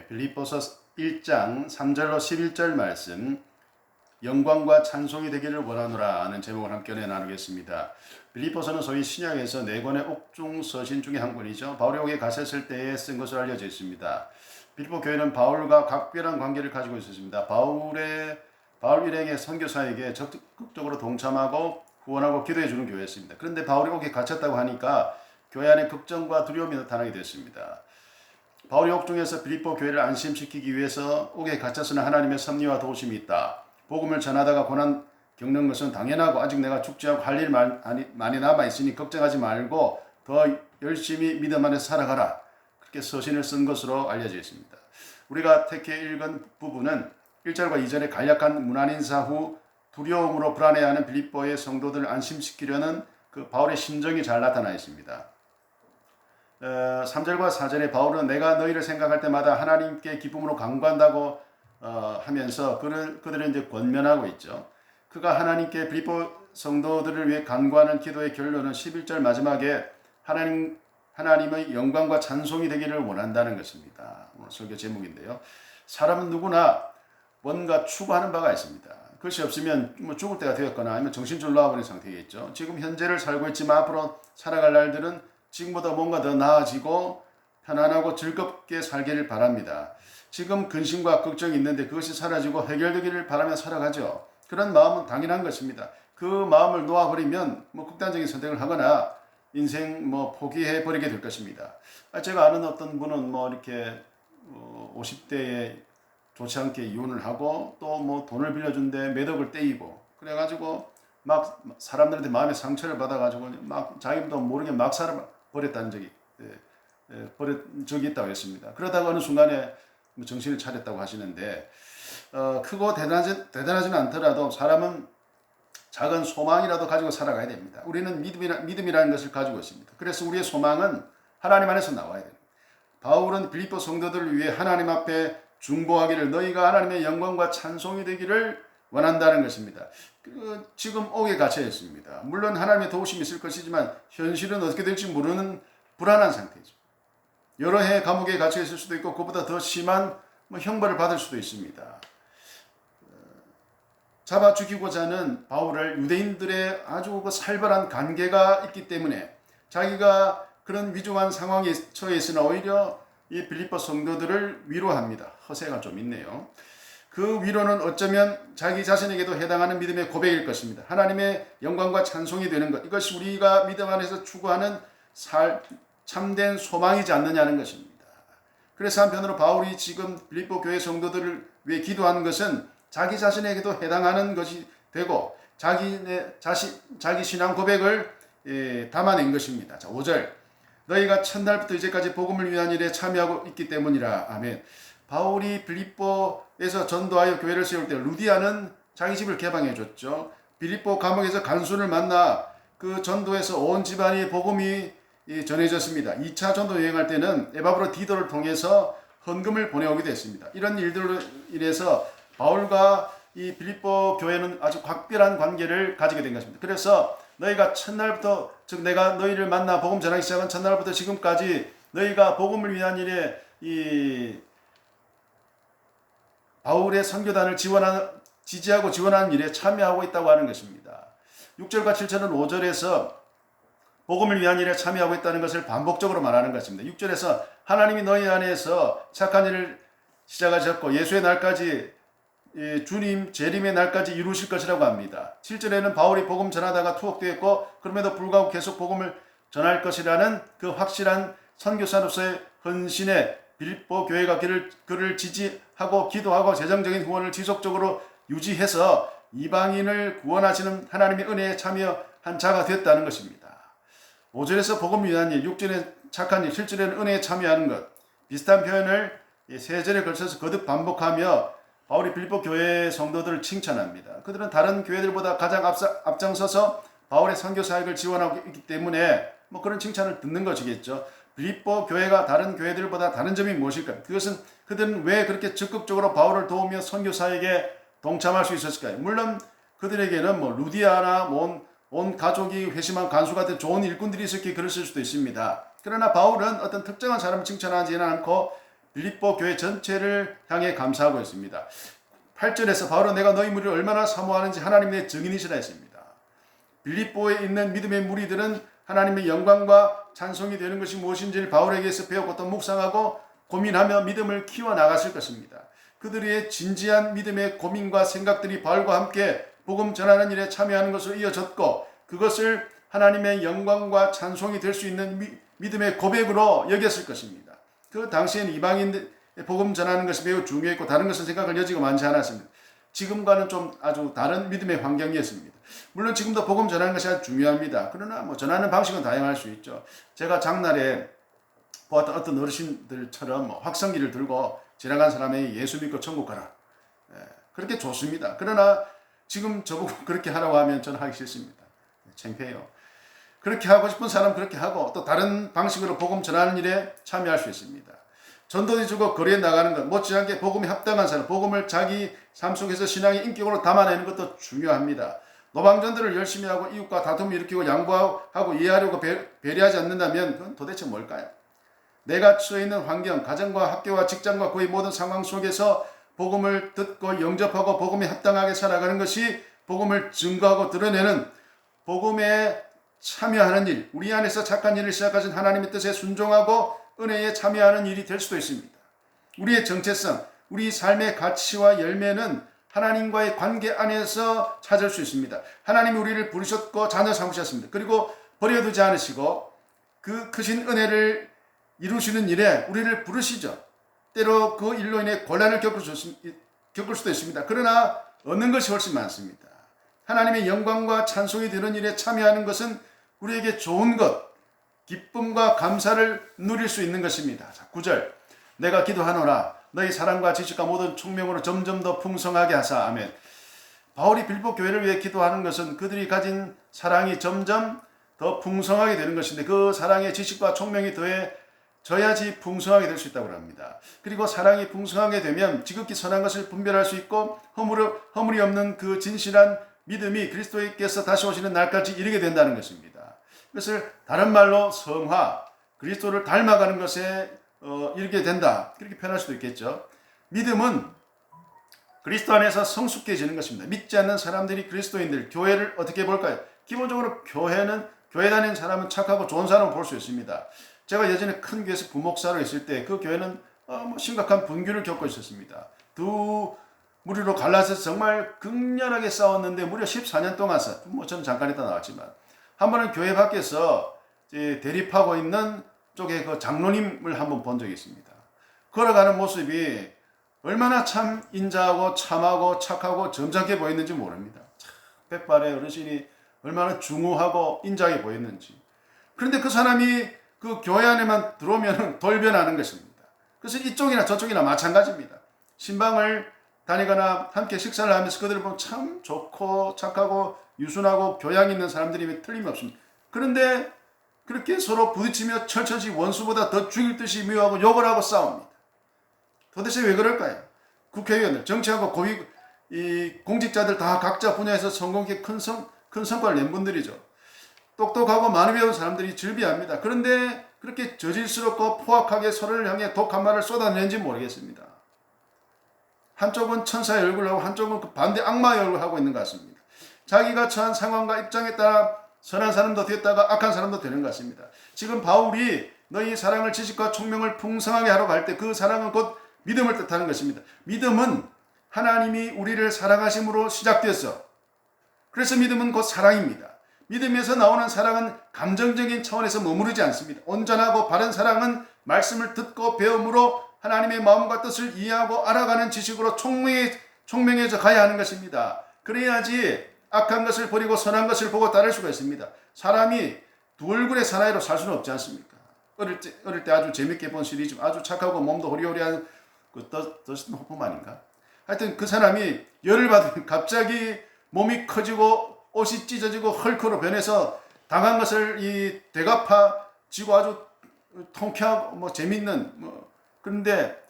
빌립보서 1장 3절로 11절 말씀, 영광과 찬송이 되기를 원하노라 하는 제목을 함께 나누겠습니다. 빌립보서는 소위 신약에서 네 권의 옥중 서신 중에 한 권이죠. 바울이 옥에 갇혔을 때에 쓴 것으로 알려져 있습니다. 빌립보 교회는 바울과 각별한 관계를 가지고 있었습니다. 바울 일행의 선교사에게 적극적으로 동참하고 후원하고 기도해 주는 교회였습니다. 그런데 바울이 옥에 갇혔다고 하니까 교회 안에 걱정과 두려움이 나타나게 됐습니다. 바울이 옥중에서 빌립보 교회를 안심시키기 위해서 옥에 갇혔으나 하나님의 섭리와 도우심이 있다. 복음을 전하다가 고난 겪는 것은 당연하고 아직 내가 죽지 않고 할 일 많이 남아있으니 걱정하지 말고 더 열심히 믿음 안에서 살아가라. 그렇게 서신을 쓴 것으로 알려져 있습니다. 우리가 택해 읽은 부분은 1절과 2절의 간략한 문안인사 후 두려움으로 불안해하는 빌립보의 성도들을 안심시키려는 그 바울의 심정이 잘 나타나 있습니다. 3절과 4절에 바울은 내가 너희를 생각할 때마다 하나님께 기쁨으로 간구한다고 하면서 그들을 이제 권면하고 있죠. 그가 하나님께 빌립보 성도들을 위해 간구하는 기도의 결론은 11절 마지막에 하나님의 영광과 찬송이 되기를 원한다는 것입니다. 오늘 설교 제목인데요. 사람은 누구나 뭔가 추구하는 바가 있습니다. 그것이 없으면 죽을 때가 되었거나 아니면 정신줄 놓아버린 상태겠죠. 지금 현재를 살고 있지만 앞으로 살아갈 날들은 지금보다 뭔가 더 나아지고 편안하고 즐겁게 살기를 바랍니다. 지금 근심과 걱정이 있는데 그것이 사라지고 해결되기를 바라며 살아가죠. 그런 마음은 당연한 것입니다. 그 마음을 놓아버리면 극단적인 선택을 하거나 인생 포기해버리게 될 것입니다. 제가 아는 어떤 분은 이렇게 50대에 좋지 않게 이혼을 하고 또 돈을 빌려준데 몇 억을 떼이고 그래가지고 막 사람들한테 마음의 상처를 받아가지고 막 자기도 모르게 막 살아버렸다는 적이 있다고 했습니다. 그러다가 어느 순간에 정신을 차렸다고 하시는데 크고 대단하지는 않더라도 사람은 작은 소망이라도 가지고 살아가야 됩니다. 우리는 믿음이라는 것을 가지고 있습니다. 그래서 우리의 소망은 하나님 안에서 나와야 됩니다. 바울은 빌립보 성도들을 위해 하나님 앞에 중보하기를 너희가 하나님의 영광과 찬송이 되기를 원한다는 것입니다. 지금 옥에 갇혀 있습니다. 물론 하나님의 도우심이 있을 것이지만 현실은 어떻게 될지 모르는 불안한 상태죠. 여러 해 감옥에 갇혀 있을 수도 있고 그보다 더 심한 형벌을 받을 수도 있습니다. 잡아 죽이고자 하는 바울을 유대인들의 아주 살벌한 관계가 있기 때문에 자기가 그런 위중한 상황에 처해 있으나 오히려 이 빌립보 성도들을 위로합니다. 허세가 좀 있네요. 그 위로는 어쩌면 자기 자신에게도 해당하는 믿음의 고백일 것입니다. 하나님의 영광과 찬송이 되는 것, 이것이 우리가 믿음 안에서 추구하는 참된 소망이지 않느냐는 것입니다. 그래서 한편으로 바울이 지금 빌립보 교회 성도들을 위해 기도하는 것은 자기 자신에게도 해당하는 것이 되고 자기 신앙 고백을 담아낸 것입니다. 자, 5절 너희가 첫날부터 이제까지 복음을 위한 일에 참여하고 있기 때문이라. 아멘. 바울이 빌립보에서 전도하여 교회를 세울 때 루디아는 자기 집을 개방해 줬죠. 빌립보 감옥에서 간수를 만나 그 전도에서 온 집안이 복음이 전해졌습니다. 2차 전도 여행할 때는 에바브로 디도를 통해서 헌금을 보내오기도 했습니다. 이런 일들로 인해서 바울과 이 빌립보 교회는 아주 각별한 관계를 가지게 된 것입니다. 그래서 너희가 첫날부터, 즉 내가 너희를 만나 복음 전하기 시작한 첫날부터 지금까지 너희가 복음을 위한 일에 이 바울의 선교단을 지지하고 지원하는 일에 참여하고 있다고 하는 것입니다. 6절과 7절은 5절에서 복음을 위한 일에 참여하고 있다는 것을 반복적으로 말하는 것입니다. 6절에서 하나님이 너희 안에서 착한 일을 시작하셨고 예수의 날까지 주님 재림의 날까지 이루실 것이라고 합니다. 7절에는 바울이 복음 전하다가 투옥되었고 그럼에도 불구하고 계속 복음을 전할 것이라는 그 확실한 선교사로서의 헌신에 빌립보 교회가 그를 지지하고 기도하고 재정적인 후원을 지속적으로 유지해서 이방인을 구원하시는 하나님의 은혜에 참여한 자가 되었다는 것입니다. 5절에서 복음을 위한 일, 6절에 착한 일, 7절에는 은혜에 참여하는 것, 비슷한 표현을 3절에 걸쳐서 거듭 반복하며 바울이 빌립보 교회 성도들을 칭찬합니다. 그들은 다른 교회들보다 가장 앞장서서 바울의 선교 사역을 지원하고 있기 때문에 그런 칭찬을 듣는 것이겠죠. 빌립보 교회가 다른 교회들보다 다른 점이 무엇일까요? 그것은 그들은 왜 그렇게 적극적으로 바울을 도우며 선교 사역에 동참할 수 있었을까요? 물론 그들에게는 루디아나 온 가족이 회심한 간수 같은 좋은 일꾼들이 있었기에 그랬을 수도 있습니다. 그러나 바울은 어떤 특정한 사람을 칭찬하지는 않고 빌립보 교회 전체를 향해 감사하고 있습니다. 8절에서 바울은 내가 너희 무리를 얼마나 사모하는지 하나님의 증인이시라 했습니다. 빌립보에 있는 믿음의 무리들은 하나님의 영광과 찬송이 되는 것이 무엇인지를 바울에게서 배우고 또 묵상하고 고민하며 믿음을 키워나갔을 것입니다. 그들의 진지한 믿음의 고민과 생각들이 바울과 함께 복음 전하는 일에 참여하는 것으로 이어졌고 그것을 하나님의 영광과 찬송이 될 수 있는 믿음의 고백으로 여겼을 것입니다. 그 당시에는 이방인 복음 전하는 것이 매우 중요했고 다른 것은 생각할 여지가 많지 않았습니다. 지금과는 좀 아주 다른 믿음의 환경이었습니다. 물론 지금도 복음 전하는 것이 아주 중요합니다. 그러나 전하는 방식은 다양할 수 있죠. 제가 장날에 보았던 어떤 어르신들처럼 확성기를 들고 지나간 사람에게 예수 믿고 천국 가라. 그렇게 좋습니다. 그러나 지금 저보고 그렇게 하라고 하면 저는 하기 싫습니다. 창피해요. 그렇게 하고 싶은 사람은 그렇게 하고 또 다른 방식으로 복음 전하는 일에 참여할 수 있습니다. 전도지 주고 거리에 나가는 것, 못지않게 복음에 합당한 사람, 복음을 자기 삶 속에서 신앙의 인격으로 담아내는 것도 중요합니다. 노방전도를 열심히 하고 이웃과 다툼을 일으키고 양보하고 이해하려고 배려하지 않는다면 그건 도대체 뭘까요? 내가 처해 있는 환경, 가정과 학교와 직장과 거의 모든 상황 속에서 복음을 듣고 영접하고 복음에 합당하게 살아가는 것이 복음을 증거하고 드러내는 복음에 참여하는 일, 우리 안에서 착한 일을 시작하신 하나님의 뜻에 순종하고 은혜에 참여하는 일이 될 수도 있습니다. 우리의 정체성, 우리 삶의 가치와 열매는 하나님과의 관계 안에서 찾을 수 있습니다. 하나님이 우리를 부르셨고 자녀 삼으셨습니다. 그리고 버려두지 않으시고 그 크신 은혜를 이루시는 일에 우리를 부르시죠. 때로 그 일로 인해 곤란을 겪을 수도 있습니다. 그러나 얻는 것이 훨씬 많습니다. 하나님의 영광과 찬송이 되는 일에 참여하는 것은 우리에게 좋은 것, 기쁨과 감사를 누릴 수 있는 것입니다. 9절 내가 기도하노라 너희 사랑과 지식과 모든 총명으로 점점 더 풍성하게 하사. 아멘. 바울이 빌립보 교회를 위해 기도하는 것은 그들이 가진 사랑이 점점 더 풍성하게 되는 것인데 그 사랑의 지식과 총명이 더해져야지 풍성하게 될 수 있다고 합니다. 그리고 사랑이 풍성하게 되면 지극히 선한 것을 분별할 수 있고 허물이 없는 그 진실한 믿음이 그리스도께서 다시 오시는 날까지 이르게 된다는 것입니다. 그것을 다른 말로 성화, 그리스도를 닮아가는 것에 이르게 된다. 그렇게 표현할 수도 있겠죠. 믿음은 그리스도 안에서 성숙해지는 것입니다. 믿지 않는 사람들이 그리스도인들, 교회를 어떻게 볼까요? 기본적으로 교회 다니는 사람은 착하고 좋은 사람을 볼 수 있습니다. 제가 예전에 큰 교회에서 부목사로 있을 때 그 교회는 심각한 분규를 겪고 있었습니다. 두 무리로 갈라서 정말 극렬하게 싸웠는데 무려 14년 동안 저는 잠깐 있다 나왔지만 한 번은 교회 밖에서 대립하고 있는 쪽에 그 장로님을 한번 본 적이 있습니다. 걸어가는 모습이 얼마나 참 인자하고 참하고 착하고 점잖게 보였는지 모릅니다. 백발의 어르신이 얼마나 중후하고 인자하게 보였는지. 그런데 그 사람이 그 교회 안에만 들어오면 돌변하는 것입니다. 그래서 이쪽이나 저쪽이나 마찬가지입니다. 신방을 다니거나 함께 식사를 하면서 그들을 보면 참 좋고 착하고 유순하고 교양 있는 사람들이 틀림없습니다. 그런데 그렇게 서로 부딪히며 철천지 원수보다 더 죽일 듯이 미워하고 욕을 하고 싸웁니다. 도대체 왜 그럴까요? 국회의원들, 정치하고 이 공직자들 다 각자 분야에서 성공하게 큰 성과를 낸 분들이죠. 똑똑하고 많이 배운 사람들이 즐비합니다. 그런데 그렇게 저질스럽고 포악하게 서로를 향해 독한 말을 쏟아내는지 모르겠습니다. 한쪽은 천사의 얼굴을 하고 한쪽은 그 반대 악마의 얼굴을 하고 있는 것 같습니다. 자기가 처한 상황과 입장에 따라 선한 사람도 되었다가 악한 사람도 되는 것 같습니다. 지금 바울이 너희 사랑을 지식과 총명을 풍성하게 하러 갈 때 그 사랑은 곧 믿음을 뜻하는 것입니다. 믿음은 하나님이 우리를 사랑하심으로 시작되었어. 그래서 믿음은 곧 사랑입니다. 믿음에서 나오는 사랑은 감정적인 차원에서 머무르지 않습니다. 온전하고 바른 사랑은 말씀을 듣고 배움으로 하나님의 마음과 뜻을 이해하고 알아가는 지식으로 총명해져 가야 하는 것입니다. 그래야지 악한 것을 버리고 선한 것을 보고 따를 수가 있습니다. 사람이 두 얼굴의 사나이로 살 수는 없지 않습니까? 어릴 때 아주 재밌게 본 시리즈, 아주 착하고 몸도 호리호리한 그 더스틴 호프만인가? 하여튼 그 사람이 열을 받으면 갑자기 몸이 커지고 옷이 찢어지고 헐크로 변해서 당한 것을 이 되갚아지고 아주 통쾌하고 재밌는 그런데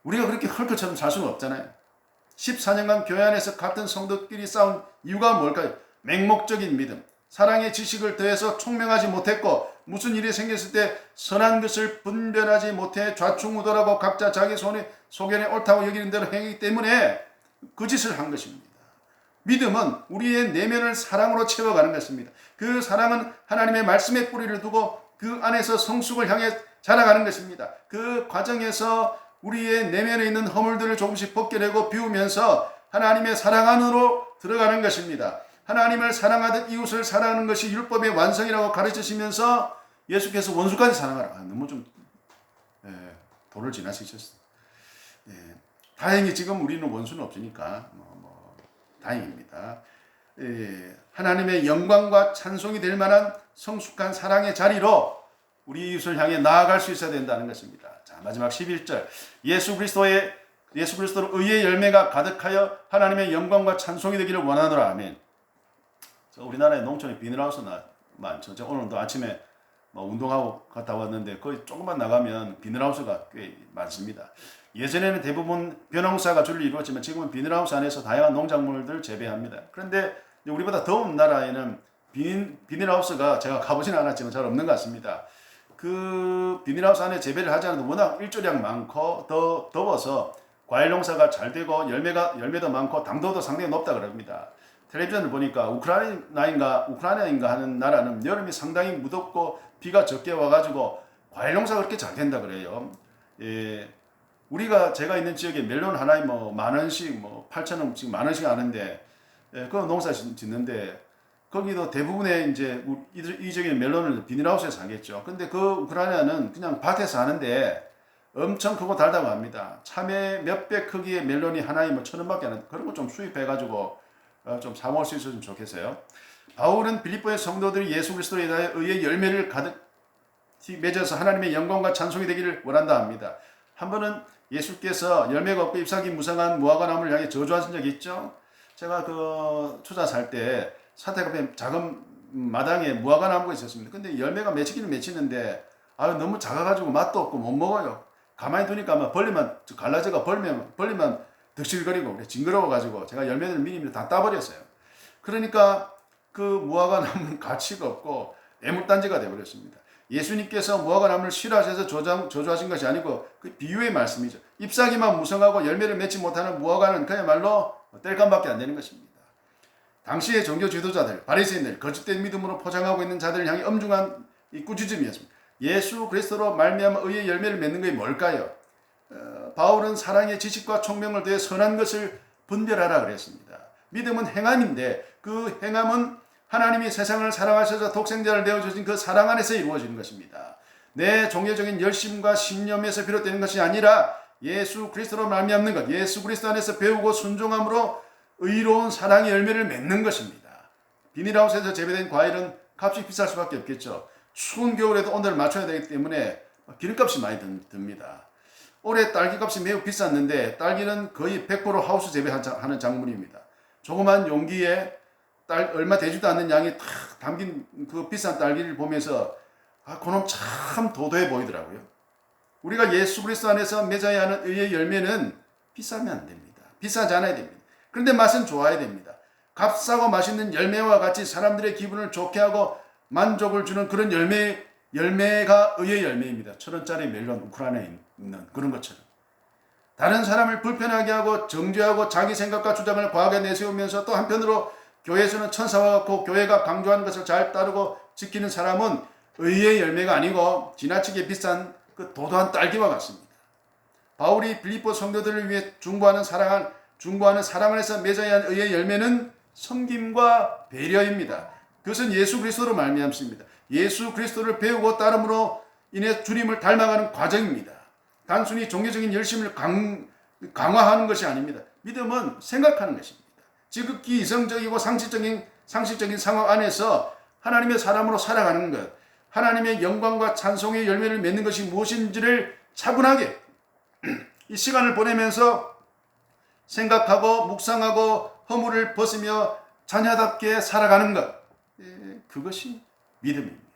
우리가 그렇게 헐크처럼 살 수는 없잖아요. 14년간 교회 안에서 같은 성도끼리 싸운 이유가 뭘까요? 맹목적인 믿음, 사랑의 지식을 더해서 총명하지 못했고 무슨 일이 생겼을 때 선한 것을 분별하지 못해 좌충우돌하고 각자 자기 소견에 옳다고 여기는 대로 행하기 때문에 그 짓을 한 것입니다. 믿음은 우리의 내면을 사랑으로 채워가는 것입니다. 그 사랑은 하나님의 말씀에 뿌리를 두고 그 안에서 성숙을 향해 자라가는 것입니다. 그 과정에서 우리의 내면에 있는 허물들을 조금씩 벗겨내고 비우면서 하나님의 사랑 안으로 들어가는 것입니다. 하나님을 사랑하듯 이웃을 사랑하는 것이 율법의 완성이라고 가르치시면서 예수께서 원수까지 사랑하라. 너무 좀 도를 지나치셨어요. 다행히 지금 우리는 원수는 없으니까 다행입니다. 하나님의 영광과 찬송이 될 만한 성숙한 사랑의 자리로 우리 이웃을 향해 나아갈 수 있어야 된다는 것입니다. 자, 마지막 11절. 예수 그리스도로 의의 열매가 가득하여 하나님의 영광과 찬송이 되기를 원하노라. 아멘. 우리나라의 농촌에 비닐하우스가 많죠. 제가 오늘도 아침에 운동하고 갔다 왔는데 거기 조금만 나가면 비닐하우스가 꽤 많습니다. 예전에는 대부분 벼농사가 주를 이루었지만 지금은 비닐하우스 안에서 다양한 농작물들 재배합니다. 그런데 우리보다 더운 나라에는 비닐하우스가 제가 가보지는 않았지만 잘 없는 것 같습니다. 그 비닐하우스 안에 재배를 하지 않아도 워낙 일조량 많고 더 더워서 과일 농사가 잘 되고 열매도 많고 당도도 상당히 높다 그럽니다. 텔레비전을 보니까 우크라이나인가 하는 나라는 여름이 상당히 무덥고 비가 적게 와가지고 과일 농사가 그렇게 잘 된다 그래요. 제가 있는 지역에 멜론 하나에 10,000원씩 8,000원 지금 10,000원씩 하는데 그 농사 짓는데 거기도 대부분의 이제 이 지역의 멜론을 비닐하우스에서 하겠죠. 근데 그 우크라이나는 그냥 밭에서 하는데 엄청 크고 달다고 합니다. 참외 몇백 크기의 멜론이 하나에 1,000원밖에 안 하는데 그런 거 좀 수입해가지고 좀 사 먹을 수 있었으면 좋겠어요. 바울은 빌립보의 성도들이 예수 그리스도에 대해 의의 열매를 가득 맺어서 하나님의 영광과 찬송이 되기를 원한다 합니다. 한 번은 예수께서 열매가 없고 잎사귀 무성한 무화과 나무를 향해 저주하신 적이 있죠. 제가 그 투자 살 때 산타카페 작은 마당에 무화과 나무가 있었습니다. 근데 열매가 맺히기는 맺히는데 너무 작아가지고 맛도 없고 못 먹어요. 가만히 두니까 벌레만 갈라져가 벌레만 득실거리고 징그러워가지고 제가 열매를 미리 다 따버렸어요. 그러니까 그 무화과 나무는 가치가 없고 애물단지가 되어버렸습니다. 예수님께서 무화과 나무를 싫어하셔서 저주하신 것이 아니고 그 비유의 말씀이죠. 잎사귀만 무성하고 열매를 맺지 못하는 무화과는 그야말로 땔감밖에 안 되는 것입니다. 당시의 종교 지도자들, 바리새인들, 거짓된 믿음으로 포장하고 있는 자들을 향해 엄중한 꾸짖음이었습니다. 예수 그리스도로 말미암아 의의 열매를 맺는 것이 뭘까요? 바울은 사랑의 지식과 총명을 더해 선한 것을 분별하라 그랬습니다. 믿음은 행함인데 그 행함은 하나님이 세상을 사랑하셔서 독생자를 내어주신 그 사랑 안에서 이루어지는 것입니다. 내 종교적인 열심과 신념에서 비롯되는 것이 아니라 예수 그리스도로 말미암는 것, 예수 그리스도 안에서 배우고 순종함으로 의로운 사랑의 열매를 맺는 것입니다. 비닐하우스에서 재배된 과일은 값이 비쌀 수밖에 없겠죠. 추운 겨울에도 온도를 맞춰야 되기 때문에 기름값이 많이 듭니다. 올해 딸기값이 매우 비쌌는데 딸기는 거의 100% 하우스 재배하는 작물입니다. 조그만 용기에 얼마 되지도 않는 양이 탁 담긴 그 비싼 딸기를 보면서 그놈 참 도도해 보이더라고요. 우리가 예수 그리스도 안에서 맺어야 하는 의의 열매는 비싸면 안 됩니다. 비싸지 않아야 됩니다. 그런데 맛은 좋아야 됩니다. 값싸고 맛있는 열매와 같이 사람들의 기분을 좋게 하고 만족을 주는 그런 열매가 의의 열매입니다. 1,000원짜리 멜론 우크라이나에 있는 그런 것처럼. 다른 사람을 불편하게 하고 정죄하고 자기 생각과 주장을 과하게 내세우면서 또 한편으로 교회에서는 천사와 같고 교회가 강조하는 것을 잘 따르고 지키는 사람은 의의 열매가 아니고 지나치게 비싼 그 도도한 딸기와 같습니다. 바울이 빌립보 성도들을 위해 중보하는 사랑 안에서 맺어야 한 의의 열매는 섬김과 배려입니다. 그것은 예수 그리스도로 말미암습니다. 예수 그리스도를 배우고 따름으로 인해 주님을 닮아가는 과정입니다. 단순히 종교적인 열심을 강화하는 것이 아닙니다. 믿음은 생각하는 것입니다. 지극히 이성적이고 상식적인 상황 안에서 하나님의 사람으로 살아가는 것, 하나님의 영광과 찬송의 열매를 맺는 것이 무엇인지를 차분하게 이 시간을 보내면서 생각하고 묵상하고 허물을 벗으며 자녀답게 살아가는 것, 그것이 믿음입니다.